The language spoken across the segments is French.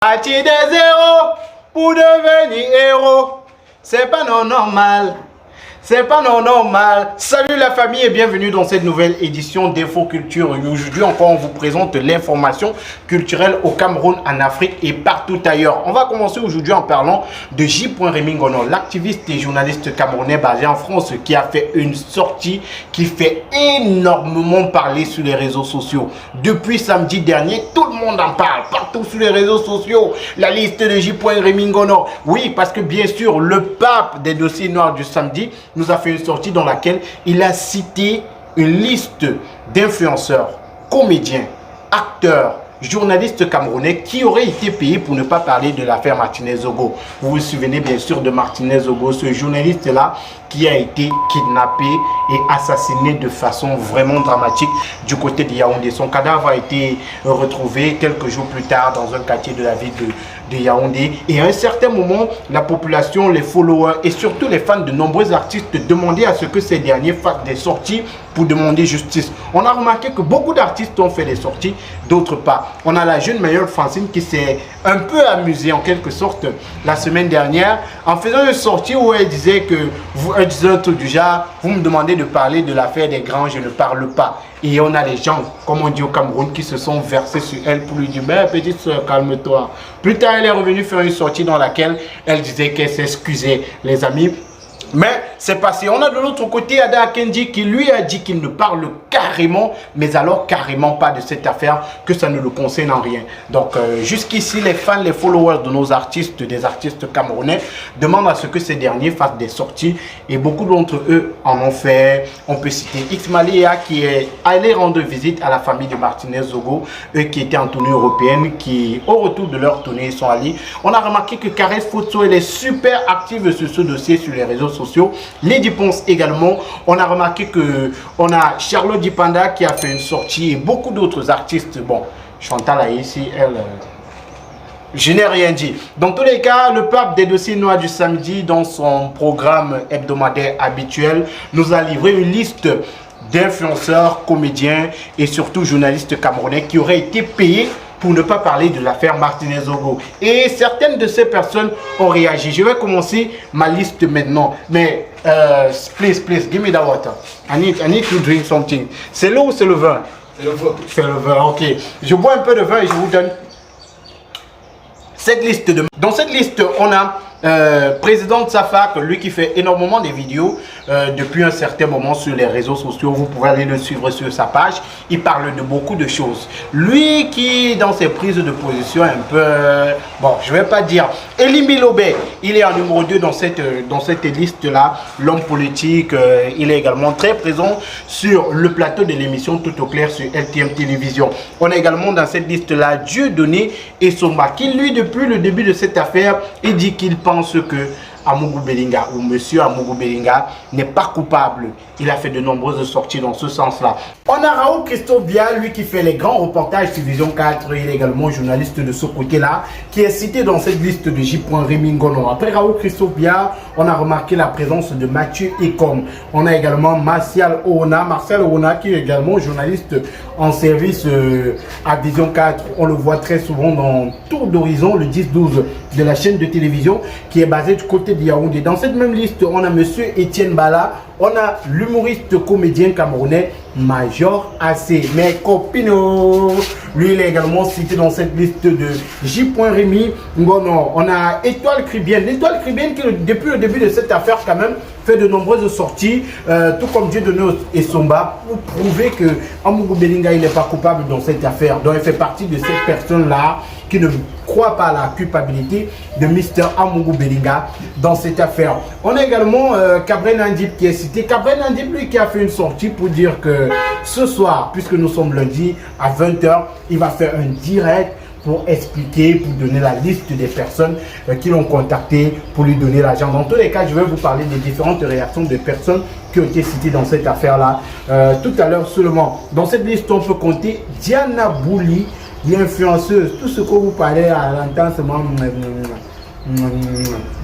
Parti des zéros pour devenir héros, c'est pas non normal. C'est pas non normal. Salut la famille et bienvenue dans cette nouvelle édition d'Info Culture. Aujourd'hui encore on vous présente l'information culturelle au Cameroun, en Afrique et partout ailleurs. On va commencer aujourd'hui en parlant de J. Rémy Ngono, l'activiste et journaliste camerounais basé en France qui a fait une sortie qui fait énormément parler sur les réseaux sociaux. Depuis samedi dernier, tout le monde en parle partout sur les réseaux sociaux. La liste de J. Rémy Ngono. Oui, parce que bien sûr, le pape des dossiers noirs du samedi nous a fait une sortie dans laquelle il a cité une liste d'influenceurs, comédiens, acteurs, journalistes camerounais qui auraient été payés pour ne pas parler de l'affaire Martinez-Zogo. Vous vous souvenez bien sûr de Martinez-Zogo, ce journaliste-là qui a été kidnappé et assassiné de façon vraiment dramatique du côté de Yaoundé. Son cadavre a été retrouvé quelques jours plus tard dans un quartier de la ville de Yaoundé. Et à un certain moment, la population, les followers et surtout les fans de nombreux artistes demandaient à ce que ces derniers fassent des sorties pour demander justice. On a remarqué que beaucoup d'artistes ont fait des sorties, d'autres pas. On a la jeune Mayol Francine qui s'est un peu amusée en quelque sorte la semaine dernière en faisant une sortie où elle disait que elle disait un truc du genre, vous me demandez de parler de l'affaire des grands, je ne parle pas. Et on a les gens, comme on dit au Cameroun, qui se sont versés sur elle pour lui dire, mais petite soeur, calme-toi. Plus tard, elle est revenue faire une sortie dans laquelle elle disait qu'elle s'excusait, les amis. Mais c'est passé. On a de l'autre côté Ada Akendi qui lui a dit qu'il ne parle carrément, mais alors carrément pas de cette affaire, que ça ne le concerne en rien. Donc jusqu'ici, les fans, les followers de nos artistes, des artistes camerounais, demandent à ce que ces derniers fassent des sorties. Et beaucoup d'entre eux en ont fait. On peut citer X Malia qui est allé rendre visite à la famille de Martinez-Zogo, eux qui étaient en tournée européenne, qui au retour de leur tournée sont allés. On a remarqué que Karès Foto, elle est super active sur ce dossier sur les réseaux sociaux. Lady Ponce également. On a remarqué que on a Charlotte Dipanda qui a fait une sortie et beaucoup d'autres artistes. Bon, Chantal a ici, elle... je n'ai rien dit. Dans tous les cas, le pape des dossiers noirs du samedi, dans son programme hebdomadaire habituel, nous a livré une liste d'influenceurs, comédiens et surtout journalistes camerounais qui auraient été payés pour ne pas parler de l'affaire Martinez-Zogo. Et certaines de ces personnes ont réagi. Je vais commencer ma liste maintenant. Mais, please, give me that water. I need to drink something. C'est l'eau ou c'est le vin? C'est le vin. C'est le vin, ok. Je bois un peu de vin et je vous donne cette liste de... Dans cette liste, on a président de Safak, lui qui fait énormément de vidéos depuis un certain moment sur les réseaux sociaux. Vous pouvez aller le suivre sur sa page. Il parle de beaucoup de choses. Lui qui, dans ses prises de position un peu... bon, je vais pas dire... Elie Milobé, il est en numéro 2 dans cette liste-là. L'homme politique, il est également très présent sur le plateau de l'émission Tout au clair sur LTM Télévision. On a également dans cette liste-là Dieudonné Essomba, qui lui, depuis le début de cette affaire, il dit qu'il pense que Amougou Belinga ou Monsieur Amougou Belinga n'est pas coupable. Il a fait de nombreuses sorties dans ce sens-là. On a Raoul Christophe Bia, lui qui fait les grands reportages sur Vision 4. Il est également journaliste de ce côté-là, qui est cité dans cette liste de J. Rémy Ngono. Après Raoul Christophe Bia, on a remarqué la présence de Mathieu Ekom. On a également Martial Oona qui est également journaliste en service à Vision 4. On le voit très souvent dans Tour d'Horizon, le 10-12 de la chaîne de télévision, qui est basée du côté de Yaoundé. Dans cette même liste, on a Monsieur Etienne Bala, on a l'humoriste comédien camerounais Major AC. Mais Copino, lui il est également cité dans cette liste de J. Rémy Ngono. On a Étoile Cribienne. L'Étoile Cribienne qui depuis le début de cette affaire quand même fait de nombreuses sorties, tout comme Dieudonné Essomba, pour prouver que Amougou Belinga il n'est pas coupable dans cette affaire. Donc il fait partie de cette personne-là qui ne croit pas à la culpabilité de Mr. Amougou Belinga dans cette affaire. On a également Cabré Nandip qui est cité. Cabré Nandip, lui, qui a fait une sortie pour dire que ce soir, puisque nous sommes lundi à 20 h, il va faire un direct pour expliquer, pour donner la liste des personnes qui l'ont contacté pour lui donner l'argent. Dans tous les cas, je vais vous parler des différentes réactions des personnes qui ont été citées dans cette affaire-là. Tout à l'heure seulement, dans cette liste, on peut compter Diana Bouli, l'influenceuse, tout ce que vous parlez à l'entendre,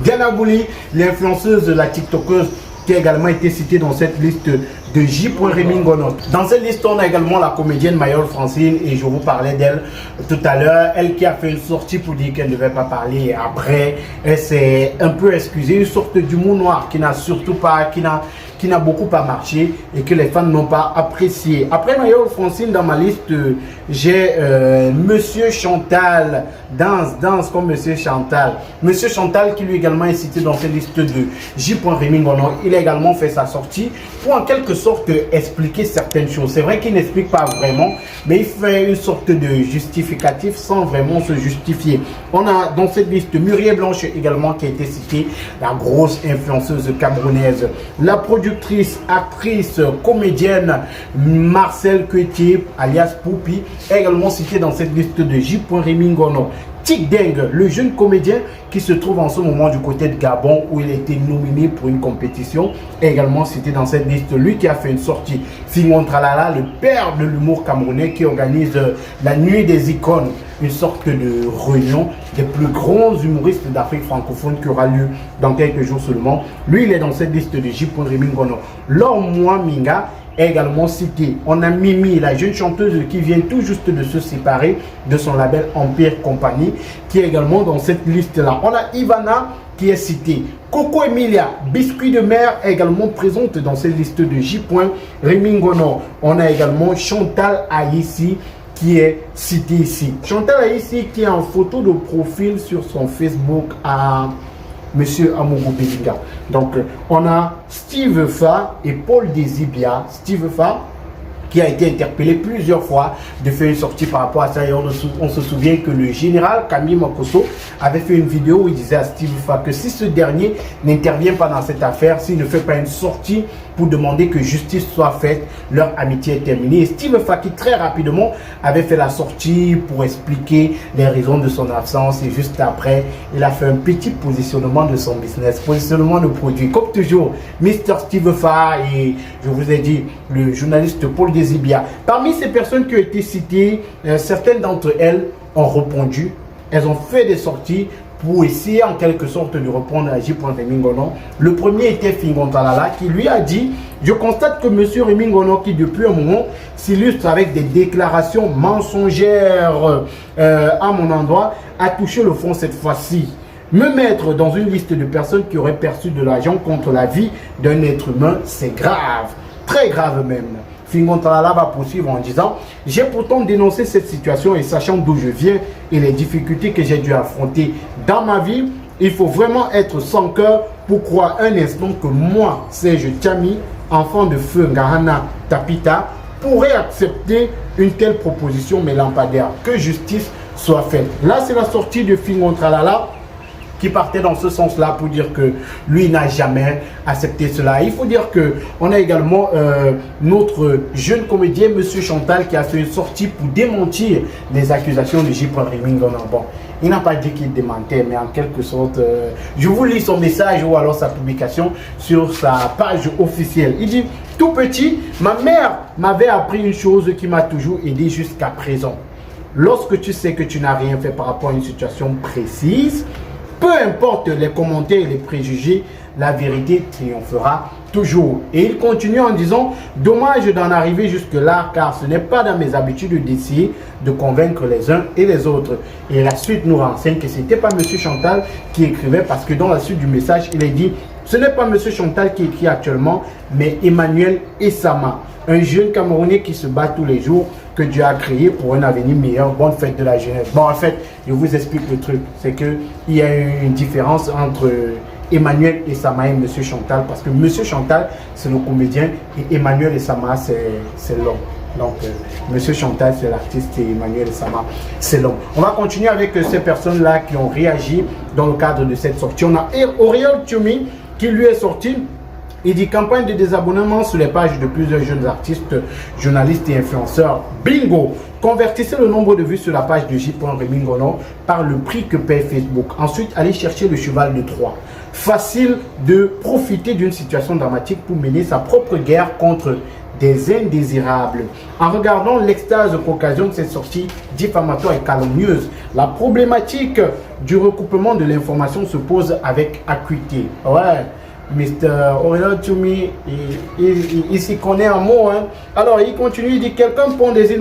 Diana Bouli, l'influenceuse, la TikTokeuse, qui a également été citée dans cette liste de J. Remingono. Dans cette liste, on a également la comédienne Mayol Francine et je vous parlais d'elle tout à l'heure. Elle qui a fait une sortie pour dire qu'elle ne devait pas parler. Après, elle s'est un peu excusée, une sorte d'humour noir qui n'a surtout pas, qui n'a beaucoup pas marché et que les fans n'ont pas apprécié. Après Mayol Francine, dans ma liste, j'ai Monsieur Chantal, danse comme Monsieur Chantal. Monsieur Chantal qui lui également est cité dans cette liste de J. Remingono. Il a également fait sa sortie pour en quelque sorte expliquer certaines choses. C'est vrai qu'il n'explique pas vraiment, mais il fait une sorte de justificatif sans vraiment se justifier. On a dans cette liste Muriel Blanche également qui a été citée, la grosse influenceuse camerounaise. La productrice, actrice, comédienne Marcel Quetier, alias Poupi, est également citée dans cette liste de J. Remingono. Tic Deng, le jeune comédien qui se trouve en ce moment du côté de Gabon où il a été nominé pour une compétition, est également cité dans cette liste. Lui qui a fait une sortie. Fingon Tralala, le père de l'humour camerounais qui organise la nuit des icônes, une sorte de réunion des plus grands humoristes d'Afrique francophone qui aura lieu dans quelques jours seulement. Lui, il est dans cette liste de J. Remingono. Laure Minga est également cité. On a Mimi, la jeune chanteuse qui vient tout juste de se séparer de son label Empire Company, qui est également dans cette liste-là. On a Ivana qui est citée. Coco Emilia, biscuit de mer, est également présente dans cette liste de J. Remingono. On a également Chantal Aïssi qui est citée ici. Chantal Aïssi qui est en photo de profil sur son Facebook à Monsieur Amogo Belinga. Donc, on a Steve Fa et Paul Desibia. Steve Fa qui a été interpellé plusieurs fois de faire une sortie par rapport à ça. Et on se souvient que le général Camille Mokoso avait fait une vidéo où il disait à Steve Fa que si ce dernier n'intervient pas dans cette affaire, s'il ne fait pas une sortie pour demander que justice soit faite, leur amitié est terminée. Et Steve Fa qui très rapidement avait fait la sortie pour expliquer les raisons de son absence et juste après, il a fait un petit positionnement de son business, positionnement de produit. Comme toujours, Mr. Steve Fa et je vous ai dit, le journaliste Paul Desibia. Parmi ces personnes qui ont été citées, certaines d'entre elles ont répondu, elles ont fait des sorties pour essayer en quelque sorte de répondre à J. Remingono. Le premier était Fingon Talala qui lui a dit: je constate que M. Remingono, qui depuis un moment s'illustre avec des déclarations mensongères à mon endroit, a touché le fond cette fois-ci. Me mettre dans une liste de personnes qui auraient perçu de l'argent contre la vie d'un être humain, c'est grave, très grave même. Fingon Talala va poursuivre en disant: j'ai pourtant dénoncé cette situation et sachant d'où je viens et les difficultés que j'ai dû affronter dans ma vie, il faut vraiment être sans cœur pour croire un instant que moi, Serge Tchami, enfant de feu Ngahana Tapita, pourrais accepter une telle proposition, mes lampadaires. Que justice soit faite. Là, c'est la sortie de Fingon Talala qui partait dans ce sens-là pour dire que lui n'a jamais accepté cela. Il faut dire que on a également notre jeune comédien, Monsieur Chantal, qui a fait une sortie pour démentir les accusations de J. Remingono. Bon, il n'a pas dit qu'il démentait, mais en quelque sorte, je vous lis son message ou alors sa publication sur sa page officielle. Il dit: tout petit, ma mère m'avait appris une chose qui m'a toujours aidé jusqu'à présent. Lorsque tu sais que tu n'as rien fait par rapport à une situation précise, peu importe les commentaires et les préjugés, la vérité triomphera toujours. Et il continue en disant: dommage d'en arriver jusque-là, car ce n'est pas dans mes habitudes d'essayer de convaincre les uns et les autres. Et la suite nous renseigne que ce n'était pas M. Chantal qui écrivait, parce que dans la suite du message, il est dit: ce n'est pas M. Chantal qui écrit actuellement, mais Emmanuel Essama, un jeune Camerounais qui se bat tous les jours, que Dieu a créé pour un avenir meilleur. Bonne fête de la jeunesse. Bon, en fait, je vous explique le truc. C'est qu'il y a une différence entre Emmanuel Essama et M. Chantal, parce que M. Chantal, c'est le comédien, et Emmanuel Essama, c'est l'homme. Donc, M. Chantal, c'est l'artiste, et Emmanuel Essama, c'est l'homme. On va continuer avec ces personnes-là qui ont réagi dans le cadre de cette sortie. On a Auriel Tchoumi qui lui est sorti. Il dit: campagne de désabonnement sur les pages de plusieurs jeunes artistes, journalistes et influenceurs. Bingo! Convertissez le nombre de vues sur la page de J. Remingono par le prix que paye Facebook. Ensuite, allez chercher le cheval de Troie. Facile de profiter d'une situation dramatique pour mener sa propre guerre contre des indésirables. En regardant l'extase qu'occasionne cette sortie diffamatoire et calomnieuse, la problématique du recoupement de l'information se pose avec acuité. Ouais. Mr. Oriol Tchoumi, il s'y connaît en mots. Hein. Alors, il continue, il dit, quelqu'un pond des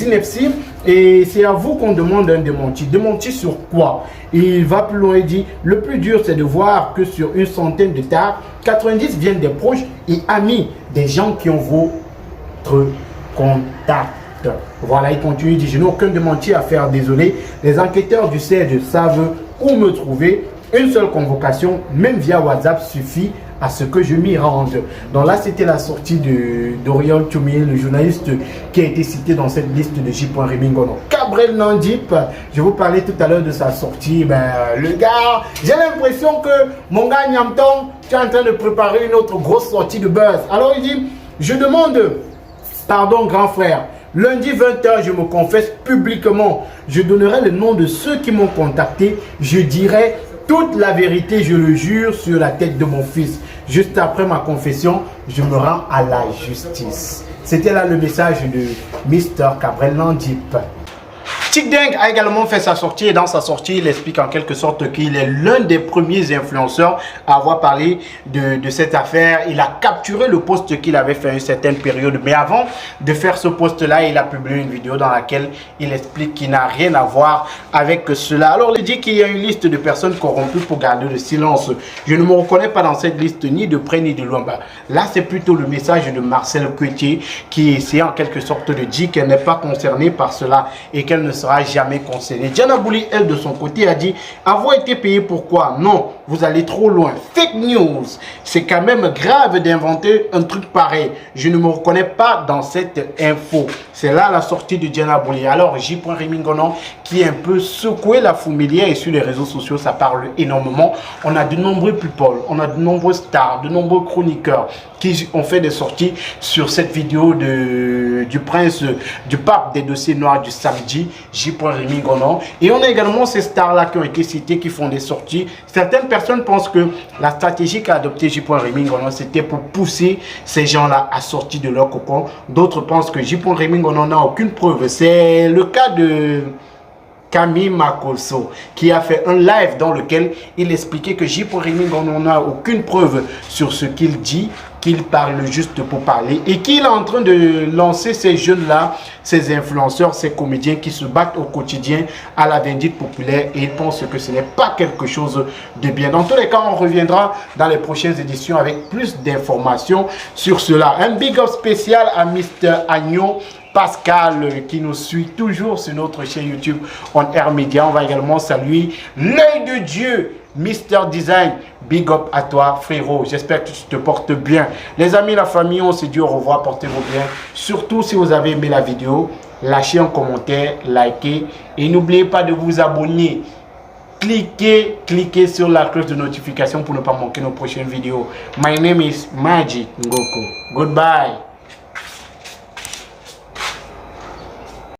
inepties, et c'est à vous qu'on demande un démenti. Démenti sur quoi? Il va plus loin, il dit, le plus dur, c'est de voir que sur une centaine de tas, 90 viennent des proches et amis, des gens qui ont votre contact. Voilà, il continue, il dit, je n'ai aucun démenti à faire, désolé. Les enquêteurs du CED savent où me trouver. Une seule convocation, même via WhatsApp, suffit à ce que je m'y rende. Donc là, c'était la sortie d'Oriol Tchoumi, le journaliste qui a été cité dans cette liste de J. Rémy Ngonon. Cabrel Nandip, je vous parlais tout à l'heure de sa sortie. Ben, le gars, j'ai l'impression que mon gars Nyamton, tu es en train de préparer une autre grosse sortie de buzz. Alors il dit, je demande pardon grand frère. Lundi 20h, je me confesse publiquement. Je donnerai le nom de ceux qui m'ont contacté. Je dirai toute la vérité, je le jure, sur la tête de mon fils. Juste après ma confession, je me rends à la justice. C'était là le message de Mr. Cabrel Nandip. Tic Deng a également fait sa sortie et dans sa sortie, il explique en quelque sorte qu'il est l'un des premiers influenceurs à avoir parlé de cette affaire. Il a capturé le post qu'il avait fait à une certaine période. Mais avant de faire ce post-là, il a publié une vidéo dans laquelle il explique qu'il n'a rien à voir avec cela. Alors, il dit qu'il y a une liste de personnes corrompues pour garder le silence. Je ne me reconnais pas dans cette liste ni de près ni de loin. Là, c'est plutôt le message de Marcel Coetier qui essaie en quelque sorte de dire qu'elle n'est pas concernée par cela et qu'elle ne sera jamais concernée. Diana Bouli, elle, de son côté, a dit avoir été payé pourquoi? Non, vous allez trop loin. Fake news. C'est quand même grave d'inventer un truc pareil. Je ne me reconnais pas dans cette info. C'est là la sortie de Diana Bouli. Alors, J. Rémy Ngonon qui est un peu secoué la fourmilière et sur les réseaux sociaux, ça parle énormément. On a de nombreux people, on a de nombreux stars, de nombreux chroniqueurs qui ont fait des sorties sur cette vidéo du prince, du pape des dossiers noirs du samedi, J. Rémy Ngonon. Et on a également ces stars-là qui ont été citées, qui font des sorties. Certaines personnes pensent que la stratégie qu'a adoptée J. Rémy Ngonon, c'était pour pousser ces gens-là à sortir de leur cocon. D'autres pensent que J. Rémy Ngonon n'a aucune preuve. C'est le cas de Camille Makosso qui a fait un live dans lequel il expliquait que J. Rémy Ngonon n'a aucune preuve sur ce qu'il dit, qu'il parle juste pour parler et qu'il est en train de lancer ces jeunes-là, ces influenceurs, ces comédiens qui se battent au quotidien à la vindicte populaire et ils pensent que ce n'est pas quelque chose de bien. Dans tous les cas, on reviendra dans les prochaines éditions avec plus d'informations sur cela. Un big up spécial à Mr. Agnon Pascal qui nous suit toujours sur notre chaîne YouTube On Air Media. On va également saluer l'œil de Dieu, Mr. Design. Big up à toi frérot, j'espère que tu te portes bien. Les amis, la famille, on se dit au revoir, portez-vous bien. Surtout si vous avez aimé la vidéo, lâchez un commentaire, likez et n'oubliez pas de vous abonner. Cliquez sur la cloche de notification pour ne pas manquer nos prochaines vidéos. My name is Magic Ngoko. Goodbye.